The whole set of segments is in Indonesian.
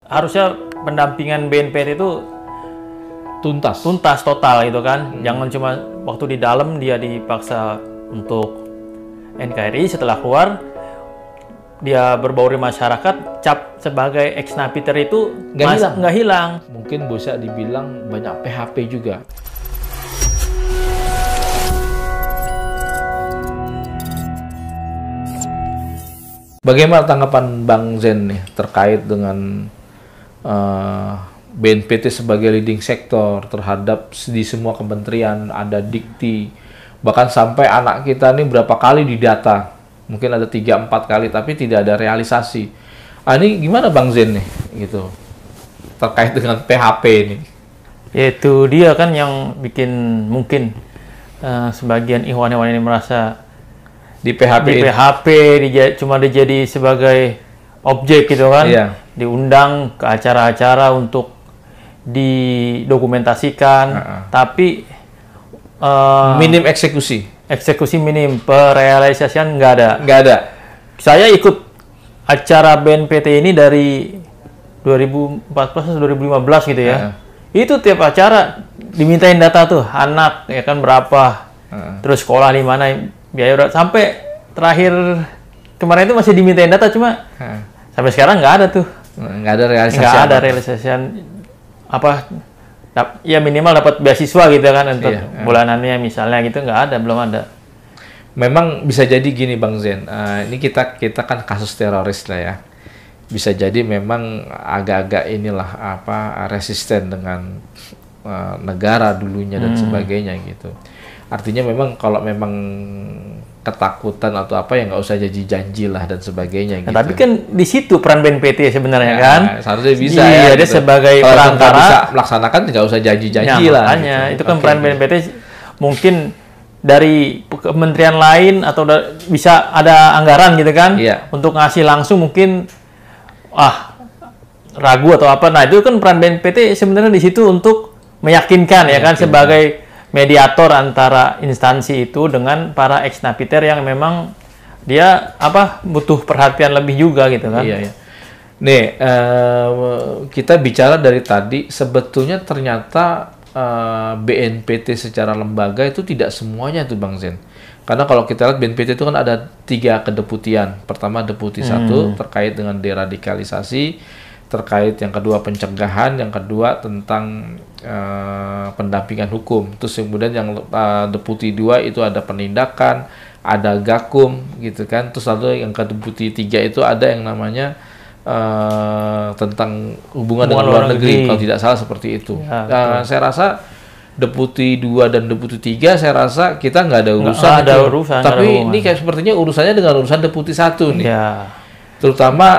Harusnya pendampingan BNPT itu tuntas total gitu kan. Jangan cuma waktu di dalam dia dipaksa untuk NKRI, setelah keluar dia berbaur di masyarakat, cap sebagai ex-napiter itu nggak hilang. Mungkin bisa dibilang banyak PHP juga. Bagaimana tanggapan Bang Zen nih terkait dengan BNPT sebagai leading sektor terhadap di semua kementerian, ada dikti, bahkan sampai anak kita nih berapa kali didata, mungkin ada 3-4 kali tapi tidak ada realisasi. Ini gimana Bang Zen nih gitu terkait dengan PHP ini? Yaitu dia kan yang bikin mungkin sebagian ikhwan-ikhwan ini merasa di PHP cuma dijadi sebagai objek gitu kan. Iya. Diundang ke acara-acara untuk didokumentasikan, tapi minim eksekusi minim, perealisasian nggak ada. Saya ikut acara BNPT ini dari 2014 2015 gitu ya. Itu tiap acara dimintain data tuh, anak ya kan berapa, terus sekolah di mana, biaya udah, sampai terakhir kemarin itu masih dimintain data, cuma sampai sekarang nggak ada tuh. Nggak ada realisasi. Nggak ada realisasian apa, ya minimal dapat beasiswa gitu kan untuk bulanannya misalnya gitu, nggak ada, belum ada. Memang bisa jadi gini Bang Zen, ini kita kan kasus teroris lah ya. Bisa jadi memang agak-agak inilah resisten dengan negara dulunya dan sebagainya gitu. Artinya memang kalau memang ketakutan atau apa ya nggak usah janji lah dan sebagainya gitu. Nah, tapi kan di situ peran BNPT sebenarnya kan. Seharusnya bisa ya. Dia gitu. sebagai kalau perantara bisa melaksanakan nggak usah janji-janji lah. Makanya gitu. itu kan peran BNPT mungkin dari kementerian lain atau bisa ada anggaran gitu kan untuk ngasih langsung, mungkin ragu atau apa. Nah itu kan peran BNPT sebenarnya di situ untuk meyakinkan ya kan, sebagai mediator antara instansi itu dengan para ex-napiter yang memang dia butuh perhatian lebih juga gitu kan. Iya. Nih kita bicara dari tadi, sebetulnya ternyata BNPT secara lembaga itu tidak semuanya tuh Bang Zen. Karena kalau kita lihat BNPT itu kan ada 3 kedeputian. Pertama deputi 1 terkait dengan deradikalisasi, terkait yang kedua pencegahan, yang kedua tentang pendampingan hukum. Terus kemudian yang deputi 2 itu ada penindakan, ada gakum gitu kan. Terus lalu yang ke deputi 3 itu ada yang namanya tentang hubungan dengan luar negeri kalau tidak salah seperti itu. Saya rasa deputi 2 dan deputi 3 saya rasa kita nggak ada urusan. Tapi ini kayak sepertinya urusannya dengan urusan deputi 1 nih. Terutama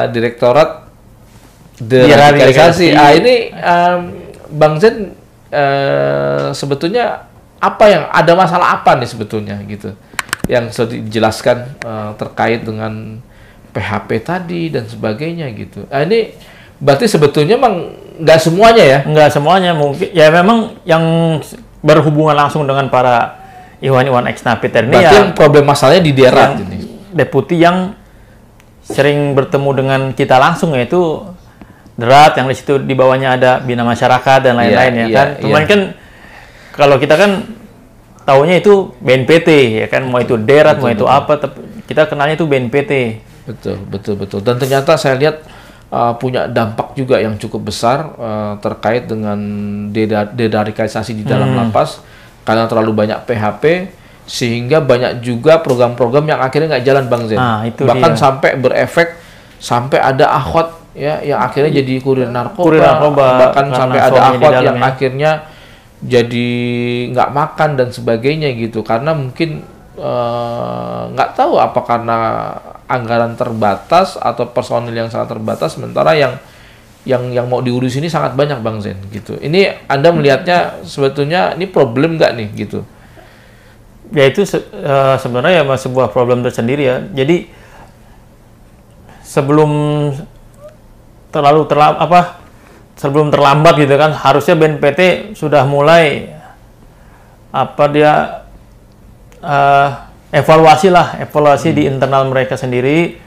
direktorat deradikalisasi. Ini Bang Zen sebetulnya apa yang ada masalah apa nih sebetulnya gitu yang sudah dijelaskan terkait dengan PHP tadi dan sebagainya gitu. Ini berarti sebetulnya memang nggak semuanya ya? Nggak semuanya, mungkin ya memang yang berhubungan langsung dengan para ikhwan-ikhwan ex-napiter ini. Berarti yang problem masalahnya di daerah ini. Deputi yang sering bertemu dengan kita langsung, yaitu Derat, yang di situ di bawahnya ada Bina Masyarakat dan lain-lain kan. Cuman kan kalau kita kan taunya itu BNPT ya kan, mau itu Derat, mau itu apa, kita kenalnya itu BNPT. Betul. Dan ternyata saya lihat punya dampak juga yang cukup besar terkait dengan deradikalisasi di dalam lapas, karena terlalu banyak PHP sehingga banyak juga program-program yang akhirnya nggak jalan Bang Zen. Bahkan sampai berefek sampai ada akhwat ya yang akhirnya jadi kurir narkoba, bahkan sampai ada akhwat yang akhirnya jadi nggak makan dan sebagainya gitu, karena mungkin nggak tahu apa karena anggaran terbatas atau personil yang sangat terbatas, sementara yang mau diurus ini sangat banyak Bang Zen gitu. Ini Anda melihatnya sebetulnya ini problem nggak nih gitu? Ya itu sebenarnya sebuah problem tersendiri ya. Jadi sebelum terlambat gitu kan, harusnya BNPT sudah mulai evaluasi di internal mereka sendiri,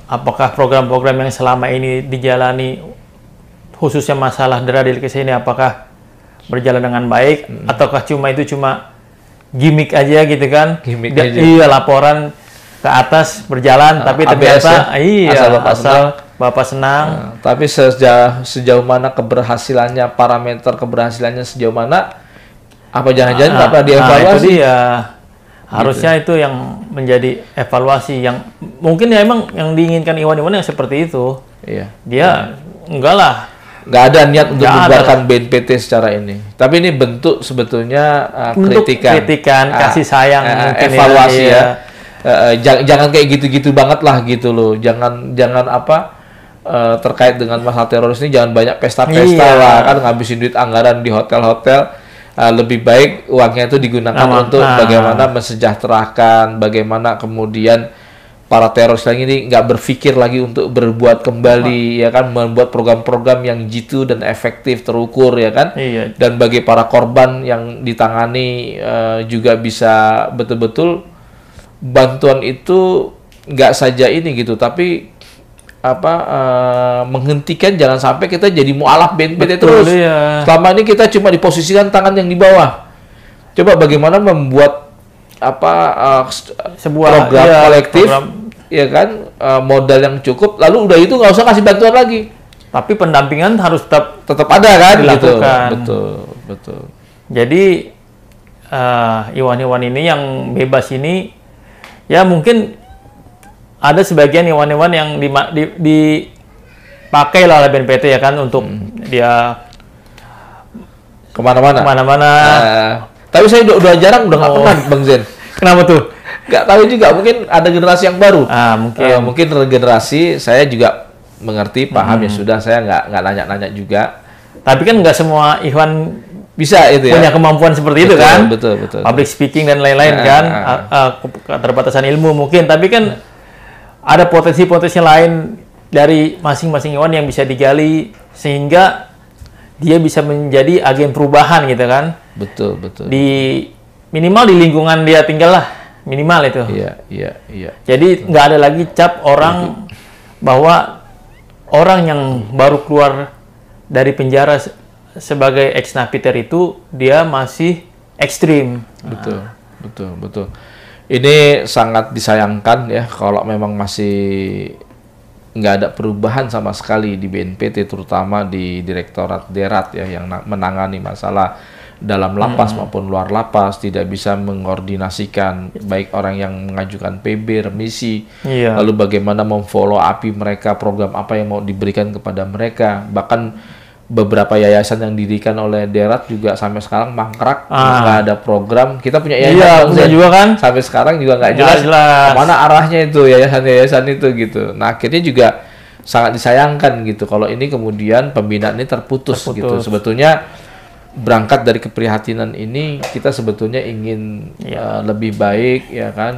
apakah program-program yang selama ini dijalani khususnya masalah deradikalisasi ini apakah berjalan dengan baik ataukah itu cuma gimmick aja gitu kan? Gimmick aja. Iya, laporan ke atas berjalan tapi ternyata asal Bapak senang. Tapi sejauh mana keberhasilannya, parameter keberhasilannya sejauh mana? Apa jangan-jangan nggak pernah dievaluasi? Itu dia. Harusnya itu yang menjadi evaluasi yang mungkin ya emang yang diinginkan Iwan-Iwan yang seperti itu. Iya. Dia enggak lah. Nggak ada niat untuk membubarkan BNPT secara ini. Tapi ini bentuk sebetulnya kritikan, kasih sayang, evaluasi ya. Jangan kayak gitu-gitu banget lah gitu loh. Jangan terkait dengan masalah teroris ini jangan banyak pesta-pesta lah kan, ngabisin duit anggaran di hotel-hotel. Lebih baik uangnya itu digunakan untuk bagaimana mensejahterakan, bagaimana kemudian para teroris lagi ini nggak berpikir lagi untuk berbuat kembali, ya kan, membuat program-program yang jitu dan efektif, terukur, ya kan, dan bagi para korban yang ditangani juga bisa betul-betul bantuan itu nggak saja ini gitu, tapi menghentikan, jangan sampai kita jadi mualaf BNPT terus. Iya. Selama ini kita cuma diposisikan tangan yang di bawah. Coba bagaimana membuat sebuah program kolektif, ya kan, modal yang cukup, lalu udah itu nggak usah kasih bantuan lagi. Tapi pendampingan harus tetap ada kan, dilakukan. Gitu. Betul. Jadi Iwan-Iwan ini yang bebas ini, ya mungkin ada sebagian Iwan-Iwan yang dipakai lah oleh BNPT ya kan untuk dia kemana-mana. Tapi saya udah jarang, udah nggak pernah Bang Zen. Kenapa tuh? Nggak tahu juga, mungkin ada generasi yang baru. Mungkin regenerasi, saya juga mengerti, paham, ya sudah, saya nggak nanya-nanya juga. Tapi kan nggak semua Iwan bisa itu ya, punya kemampuan seperti itu kan? Betul. Public speaking dan lain-lain kan, keterbatasan ilmu mungkin, tapi kan ada potensi-potensi lain dari masing-masing Iwan yang bisa digali sehingga dia bisa menjadi agen perubahan gitu kan. Betul. Minimal di lingkungan dia tinggal lah, minimal itu. Iya. Jadi nggak ada lagi cap orang bahwa orang yang baru keluar dari penjara sebagai ex-napiter itu dia masih ekstrim. Betul. Ini sangat disayangkan ya kalau memang masih nggak ada perubahan sama sekali di BNPT, terutama di Direktorat Derat ya, yang menangani masalah dalam lapas maupun luar lapas, tidak bisa mengkoordinasikan baik orang yang mengajukan PB, remisi, lalu bagaimana memfollow up mereka, program apa yang mau diberikan kepada mereka. Bahkan beberapa yayasan yang didirikan oleh Derat juga sampai sekarang mangkrak, nggak ada program. Kita punya yayasan juga kan, sampai sekarang juga nggak jelas kemana arahnya itu yayasan itu gitu. Nah, akhirnya juga sangat disayangkan gitu kalau ini kemudian pembinaan ini terputus. Gitu. Sebetulnya berangkat dari keprihatinan ini, kita sebetulnya ingin lebih baik, ya kan.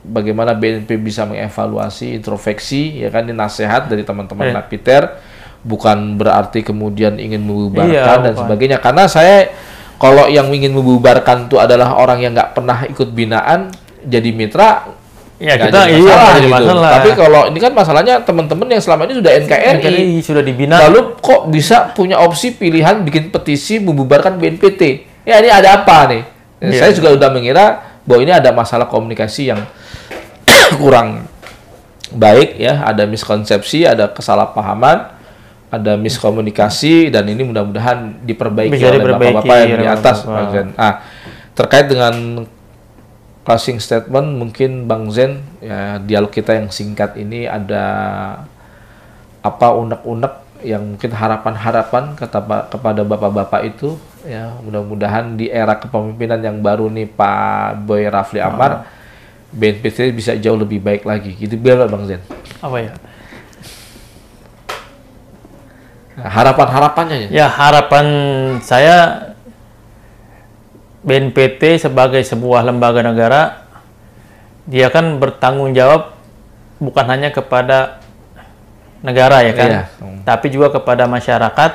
Bagaimana BNP bisa mengevaluasi, introspeksi, ya kan, ini nasihat dari teman-teman napiter. Bukan berarti kemudian ingin membubarkan dan sebagainya. Karena saya, kalau yang ingin membubarkan itu adalah orang yang nggak pernah ikut binaan, jadi mitra, ya kita jadi masalah. Tapi kalau ini kan masalahnya teman-teman yang selama ini sudah NKRI, sudah dibina, lalu kok bisa punya opsi pilihan bikin petisi membubarkan BNPT? Ya ini ada apa nih? Saya juga udah mengira bahwa ini ada masalah komunikasi yang kurang baik ya, ada miskonsepsi, ada kesalahpahaman, ada miskomunikasi, dan ini mudah-mudahan diperbaiki oleh bapak-bapak yang di atas. Terkait dengan closing statement, mungkin Bang Zen, ya, dialog kita yang singkat ini ada apa unek-unek yang mungkin harapan-harapan kepada bapak-bapak itu, ya, mudah-mudahan di era kepemimpinan yang baru nih Pak Boy Rafli Amar, BNPT bisa jauh lebih baik lagi. Gitu biar Bang Zen. Apa ya? Harapan-harapannya ya? Harapan saya BNPT sebagai sebuah lembaga negara, dia kan bertanggung jawab bukan hanya kepada negara ya kan, tapi juga kepada masyarakat.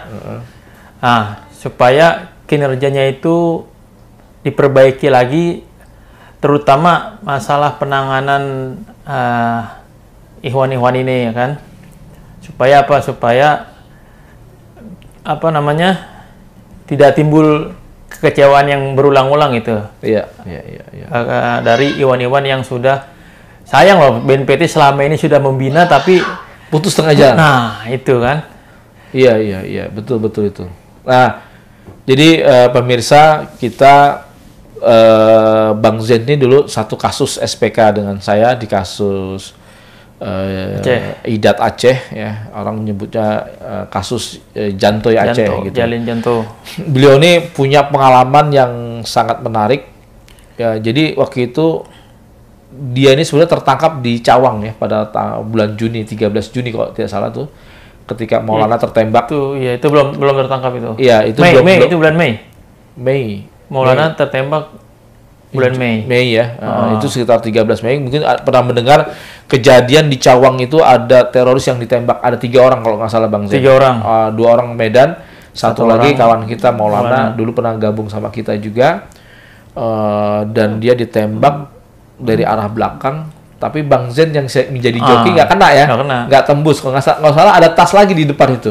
Supaya kinerjanya itu diperbaiki lagi, terutama masalah penanganan ikhwan-ikhwan ini ya kan. Supaya apa? Supaya apa namanya? Tidak timbul kekecewaan yang berulang-ulang itu. Iya. Dari iwan-iwan yang sudah sayang loh, BNPT selama ini sudah membina tapi putus tengah jalan. Nah, itu kan. Iya, betul itu. Nah, jadi pemirsa, kita Bang Zen ini dulu satu kasus SPK dengan saya di kasus Idat Aceh ya, orang menyebutnya kasus Jantoy Aceh gitu. Jalin Janto. Beliau ini punya pengalaman yang sangat menarik ya. Jadi waktu itu dia ini sebenarnya tertangkap di Cawang ya pada bulan Juni, 13 Juni kalau tidak salah tuh, ketika Maulana tertembak. Itu belum tertangkap itu. Iya, itu Mei, itu bulan Mei. Maulana Mei. tertembak bulan Mei. Mei ya. Itu sekitar 13 Mei. Mungkin pernah mendengar kejadian di Cawang itu ada teroris yang ditembak. Ada 3 orang kalau nggak salah Bang Zen. 3 orang. 2 orang Medan, satu lagi kawan kita Maulana, Maulana. dulu pernah gabung sama kita juga. Dan dia ditembak dari arah belakang. Tapi Bang Zen yang menjadi joki nggak kena ya. Nggak tembus. Kalau nggak salah ada tas lagi di depan itu.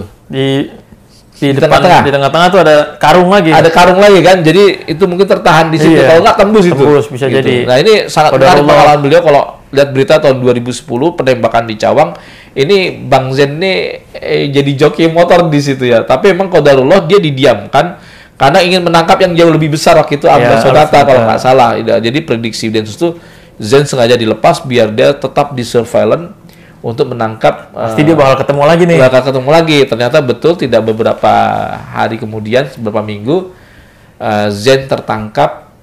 Di tengah-tengah tuh ada karung lagi. Ada karung lagi kan, jadi itu mungkin tertahan di situ. Kalau nggak tembus itu. Bisa gitu. jadi. Nah ini sangat menarik pengalaman beliau. Kalau lihat berita tahun 2010 penembakan di Cawang, ini Bang Zen ini jadi joki motor di situ ya. Tapi emang qadarullah dia didiamkan karena ingin menangkap yang jauh lebih besar waktu itu Amr Sodata kalau nggak salah. Jadi prediksi Densus itu Zen sengaja dilepas biar dia tetap di surveillance untuk menangkap. Pasti dia bakal ketemu lagi nih. Ternyata betul, tidak beberapa hari kemudian, beberapa minggu, Zen tertangkap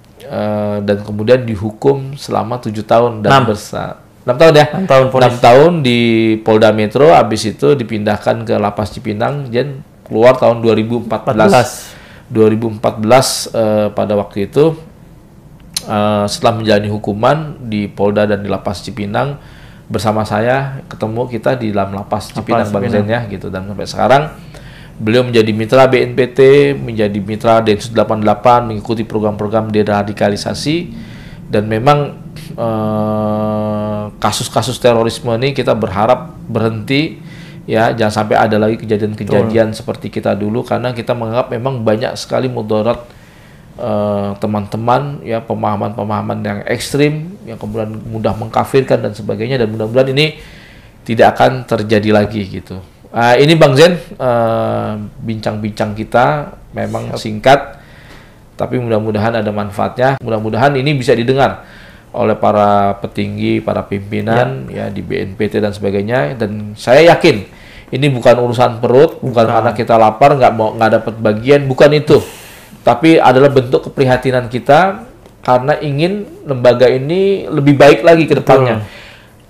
dan kemudian dihukum selama 7 tahun dan 6 tahun ya. 6 tahun di Polda Metro, habis itu dipindahkan ke Lapas Cipinang. Zen keluar tahun 2014. Pada waktu itu setelah menjalani hukuman di Polda dan di Lapas Cipinang, bersama saya ketemu kita di dalam Lapas Cipinang Bang Zen ya gitu. Dan sampai sekarang beliau menjadi mitra BNPT, menjadi mitra Densus 88, mengikuti program-program deradikalisasi. Dan memang kasus-kasus terorisme ini kita berharap berhenti ya, jangan sampai ada lagi kejadian-kejadian seperti kita dulu, karena kita menganggap memang banyak sekali mudarat teman-teman ya, pemahaman-pemahaman yang ekstrim yang kemudian mudah mengkafirkan dan sebagainya, dan mudah-mudahan ini tidak akan terjadi lagi gitu. Ini Bang Zen, bincang-bincang kita memang singkat tapi mudah-mudahan ada manfaatnya. Mudah-mudahan ini bisa didengar oleh para petinggi, para pimpinan ya di BNPT dan sebagainya. Dan saya yakin ini bukan urusan perut, bukan karena kita lapar nggak dapat bagian, bukan itu. Tapi adalah bentuk keprihatinan kita karena ingin lembaga ini lebih baik lagi ke depannya.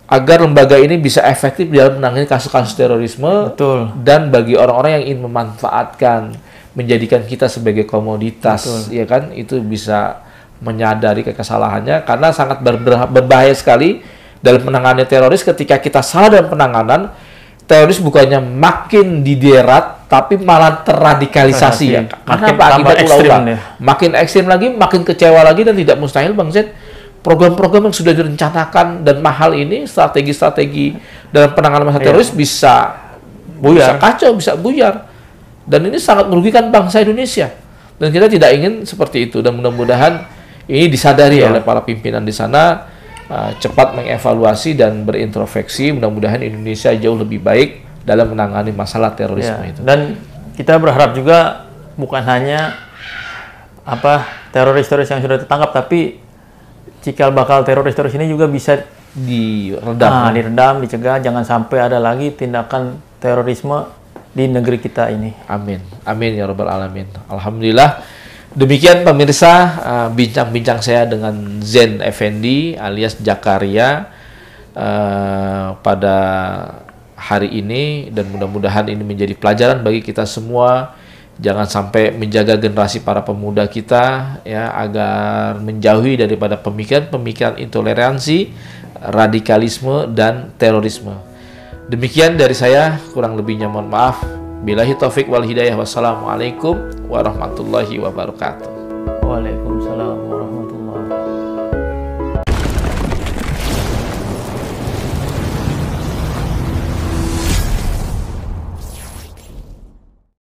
Agar lembaga ini bisa efektif dalam menangani kasus-kasus terorisme. Dan bagi orang-orang yang ingin memanfaatkan, menjadikan kita sebagai komoditas, ya kan, itu bisa menyadari kesalahannya, karena sangat berbahaya sekali dalam penanganan teroris. Ketika kita salah dalam penanganan teroris, bukannya makin diderat tapi malah terradikalisasi ya. Karena akibat ulah-ulah makin ekstrim lagi, makin kecewa lagi. Dan tidak mustahil Bang Zen, program-program yang sudah direncanakan dan mahal ini, strategi-strategi dalam penanganan masalah teroris bisa buyar, bisa kacau, bisa buyar. Dan ini sangat merugikan bangsa Indonesia. Dan kita tidak ingin seperti itu. Dan mudah-mudahan ini disadari oleh para pimpinan di sana, cepat mengevaluasi dan berintrospeksi. Mudah-mudahan Indonesia jauh lebih baik dalam menangani masalah terorisme itu. Dan kita berharap juga bukan hanya teroris-teroris yang sudah tertangkap, tapi cikal bakal teroris-teroris ini juga bisa diredam, dicegah, jangan sampai ada lagi tindakan terorisme di negeri kita ini. Amin, amin ya rabbal alamin. Alhamdulillah. Demikian pemirsa, bincang-bincang saya dengan Zen Effendi alias Jakaria pada hari ini, dan mudah-mudahan ini menjadi pelajaran bagi kita semua. Jangan sampai menjaga generasi para pemuda kita ya, agar menjauhi daripada pemikiran-pemikiran intoleransi, radikalisme dan terorisme. Demikian dari saya, kurang lebihnya mohon maaf. Billahi taufik wal hidayah. Wassalamualaikum warahmatullahi wabarakatuh. Waalaikumsalam warahmatullahi wabarakatuh.